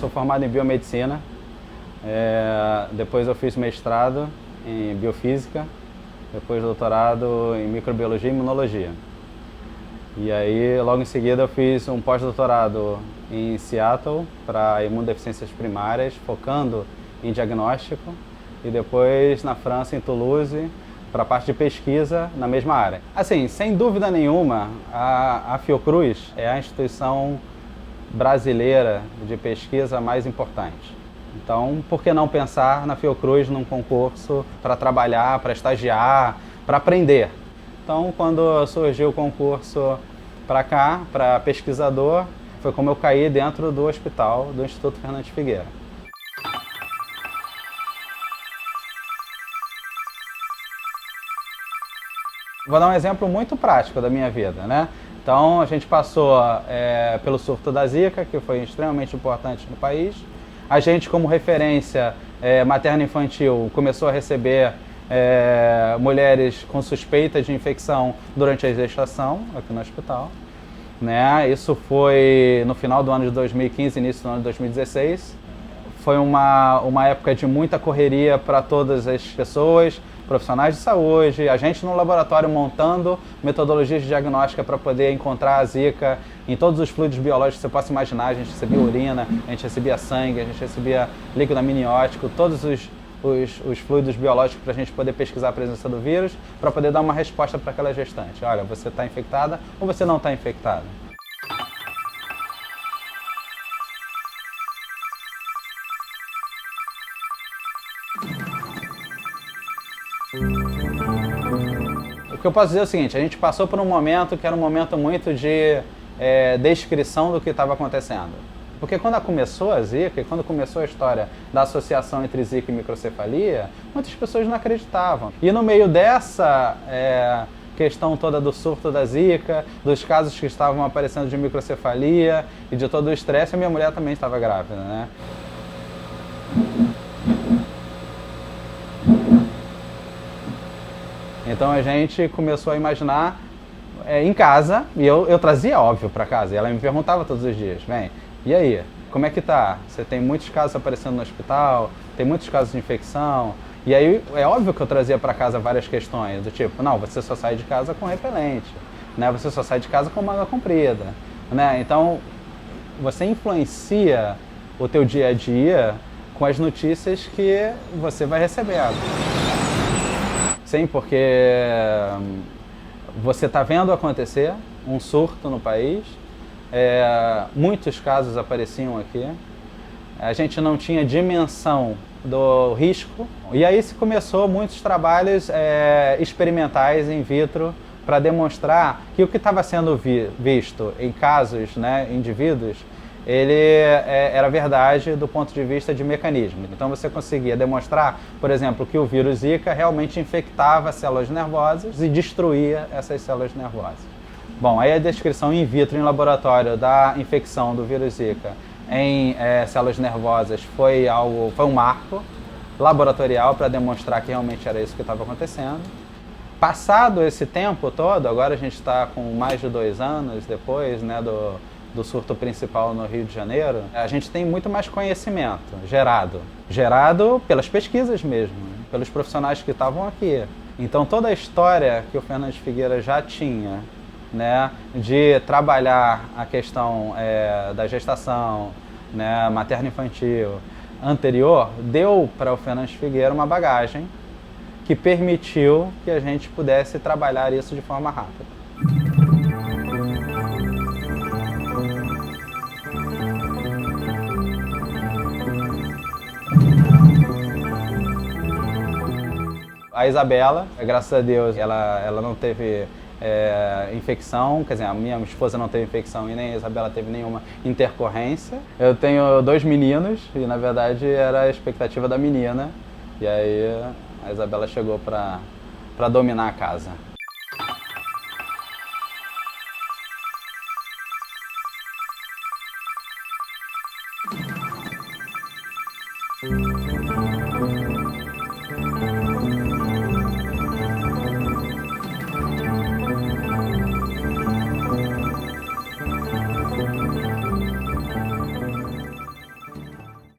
sou formado em biomedicina, depois eu fiz mestrado em biofísica, depois doutorado em microbiologia e imunologia. E aí, logo em seguida, eu fiz um pós-doutorado em Seattle para imunodeficiências primárias, focando em diagnóstico, e depois na França, em Toulouse, para a parte de pesquisa na mesma área. Assim, sem dúvida nenhuma, a Fiocruz é a instituição brasileira de pesquisa mais importante. Então, por que não pensar na Fiocruz num concurso para trabalhar, para estagiar, para aprender? Então, quando surgiu o concurso para cá, para pesquisador, foi como eu caí dentro do hospital do Instituto Fernandes Figueira. Vou dar um exemplo muito prático da minha vida, né? Então, a gente passou pelo surto da Zika, que foi extremamente importante no país. A gente, como referência materno-infantil, começou a receber mulheres com suspeita de infecção durante a gestação aqui no hospital, né? Isso foi no final do ano de 2015, início do ano de 2016. Foi uma época de muita correria para todas as pessoas, profissionais de saúde, a gente no laboratório montando metodologias de diagnóstica para poder encontrar a Zika em todos os fluidos biológicos que você possa imaginar. A gente recebia urina, a gente recebia sangue, a gente recebia líquido amniótico, todos os fluidos biológicos para a gente poder pesquisar a presença do vírus, para poder dar uma resposta para aquela gestante. Olha, você está infectada ou você não está infectada? O que eu posso dizer é o seguinte: a gente passou por um momento que era um momento muito de descrição do que estava acontecendo. Porque quando começou a Zika, quando começou a história da associação entre Zika e microcefalia, muitas pessoas não acreditavam. E no meio dessa questão toda do surto da Zika, dos casos que estavam aparecendo de microcefalia e de todo o estresse, a minha mulher também estava grávida, né? Então a gente começou a imaginar em casa, e eu trazia óbvio para casa, e ela me perguntava todos os dias: bem, e aí, como é que tá? Você tem muitos casos aparecendo no hospital, tem muitos casos de infecção, e aí é óbvio que eu trazia para casa várias questões, do tipo: não, você só sai de casa com repelente, né? Você só sai de casa com manga comprida, né? Então você influencia o teu dia a dia com as notícias que você vai recebendo. Sim, porque você está vendo acontecer um surto no país, muitos casos apareciam aqui, a gente não tinha dimensão do risco, e aí se começou muitos trabalhos experimentais in vitro para demonstrar que o que estava sendo visto em casos, né, indivíduos, ele era verdade do ponto de vista de mecanismo. Então você conseguia demonstrar, por exemplo, que o vírus Zika realmente infectava células nervosas e destruía essas células nervosas. Bom, aí a descrição in vitro em laboratório da infecção do vírus Zika em células nervosas foi um marco laboratorial para demonstrar que realmente era isso que estava acontecendo. Passado esse tempo todo, agora a gente está com mais de 2 anos depois, né, do surto principal no Rio de Janeiro, a gente tem muito mais conhecimento gerado pelas pesquisas mesmo, né? Pelos profissionais que estavam aqui. Então toda a história que o Fernandes Figueira já tinha, né, de trabalhar a questão da gestação, né, materno-infantil anterior, deu para o Fernandes Figueira uma bagagem que permitiu que a gente pudesse trabalhar isso de forma rápida. A Isabela, graças a Deus, ela não teve infecção, quer dizer, a minha esposa não teve infecção e nem a Isabela teve nenhuma intercorrência. Eu tenho 2 meninos e, na verdade, era a expectativa da menina. E aí a Isabela chegou para dominar a casa.